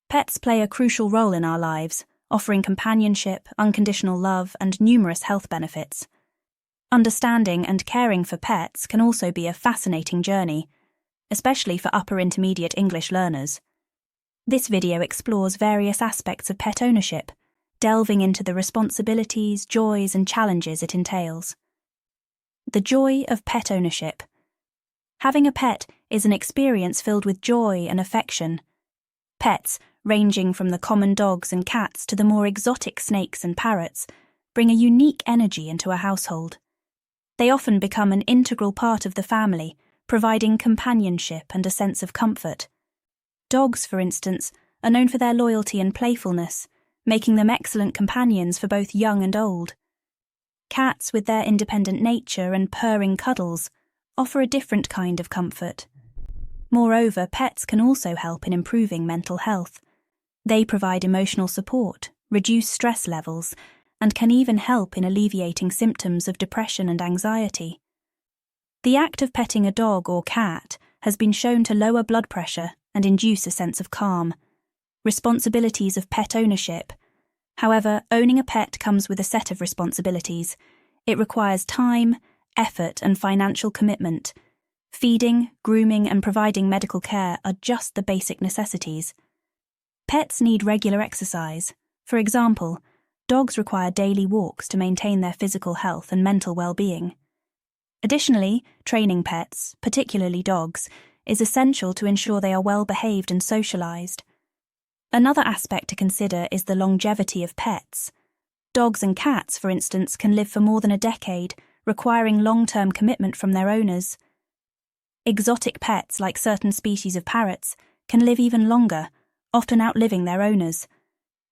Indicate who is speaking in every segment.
Speaker 1: Pets play a crucial role in our lives, offering companionship, unconditional love, and numerous health benefits. Understanding and caring for pets can also be a fascinating journey, especially for upper intermediate English learners. This video explores various aspects of pet ownership, delving into the responsibilities, joys, and challenges it entails. The joy of pet ownership. Having a pet is an experience filled with joy and affection. Pets, ranging from the common dogs and cats to the more exotic snakes and parrots, bring a unique energy into a household. They often become an integral part of the family, providing companionship and a sense of comfort. Dogs, for instance, are known for their loyalty and playfulness, making them excellent companions for both young and old. Cats, with their independent nature and purring cuddles, offer a different kind of comfort. Moreover, pets can also help in improving mental health. They provide emotional support, reduce stress levels, and can even help in alleviating symptoms of depression and anxiety. The act of petting a dog or cat has been shown to lower blood pressure and induce a sense of calm. Responsibilities of pet ownership. However, owning a pet comes with a set of responsibilities. It requires time, effort, and financial commitment. Feeding, grooming, and providing medical care are just the basic necessities. Pets need regular exercise. For example, dogs require daily walks to maintain their physical health and mental well-being. Additionally, training pets, particularly dogs, is essential to ensure they are well-behaved and socialized. Another aspect to consider is the longevity of pets. Dogs and cats, for instance, can live for more than a decade, requiring long-term commitment from their owners. Exotic pets, like certain species of parrots, can live even longer, often outliving their owners.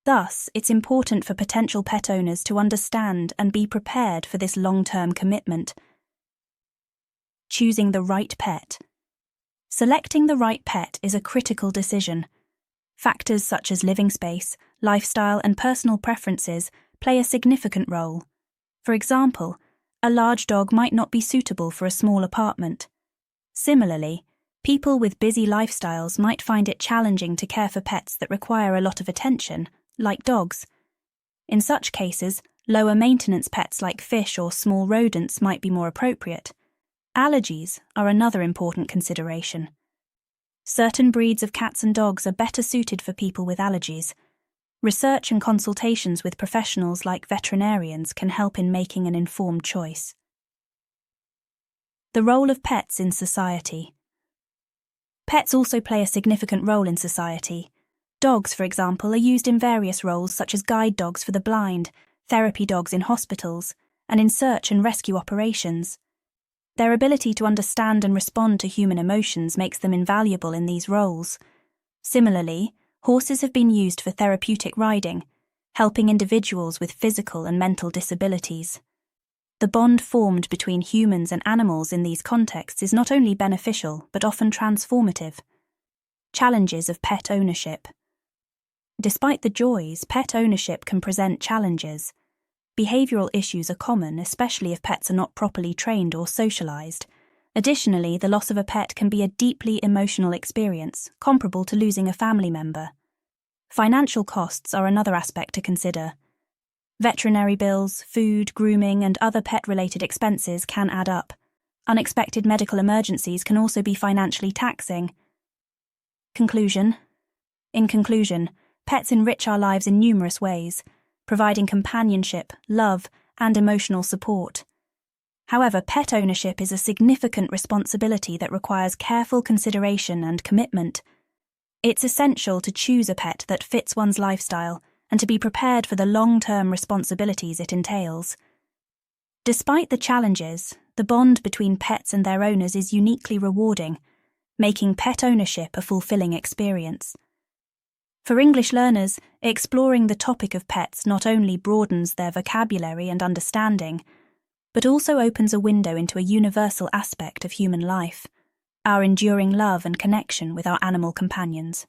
Speaker 1: Thus, it's important for potential pet owners to understand and be prepared for this long-term commitment. Choosing the right pet. Selecting the right pet is a critical decision. Factors such as living space, lifestyle, and personal preferences play a significant role. For example, a large dog might not be suitable for a small apartment. Similarly, people with busy lifestyles might find it challenging to care for pets that require a lot of attention, like dogs. In such cases, lower maintenance pets like fish or small rodents might be more appropriate. Allergies are another important consideration. Certain breeds of cats and dogs are better suited for people with allergies. Research and consultations with professionals like veterinarians can help in making an informed choice. The role of pets in society. Pets also play a significant role in society. Dogs, for example, are used in various roles such as guide dogs for the blind, therapy dogs in hospitals, and in search and rescue operations. Their ability to understand and respond to human emotions makes them invaluable in these roles. Similarly, horses have been used for therapeutic riding, helping individuals with physical and mental disabilities. The bond formed between humans and animals in these contexts is not only beneficial but often transformative. Challenges of pet ownership. Despite the joys, pet ownership can present challenges. Behavioral issues are common, especially if pets are not properly trained or socialized. Additionally, the loss of a pet can be a deeply emotional experience, comparable to losing a family member. Financial costs are another aspect to consider. Veterinary bills, food, grooming, and other pet-related expenses can add up. Unexpected medical emergencies can also be financially taxing. Conclusion. In conclusion, pets enrich our lives in numerous ways, providing companionship, love, and emotional support. However, pet ownership is a significant responsibility that requires careful consideration and commitment. It's essential to choose a pet that fits one's lifestyle and to be prepared for the long-term responsibilities it entails. Despite the challenges, the bond between pets and their owners is uniquely rewarding, making pet ownership a fulfilling experience. For English learners, exploring the topic of pets not only broadens their vocabulary and understanding, but also opens a window into a universal aspect of human life, our enduring love and connection with our animal companions.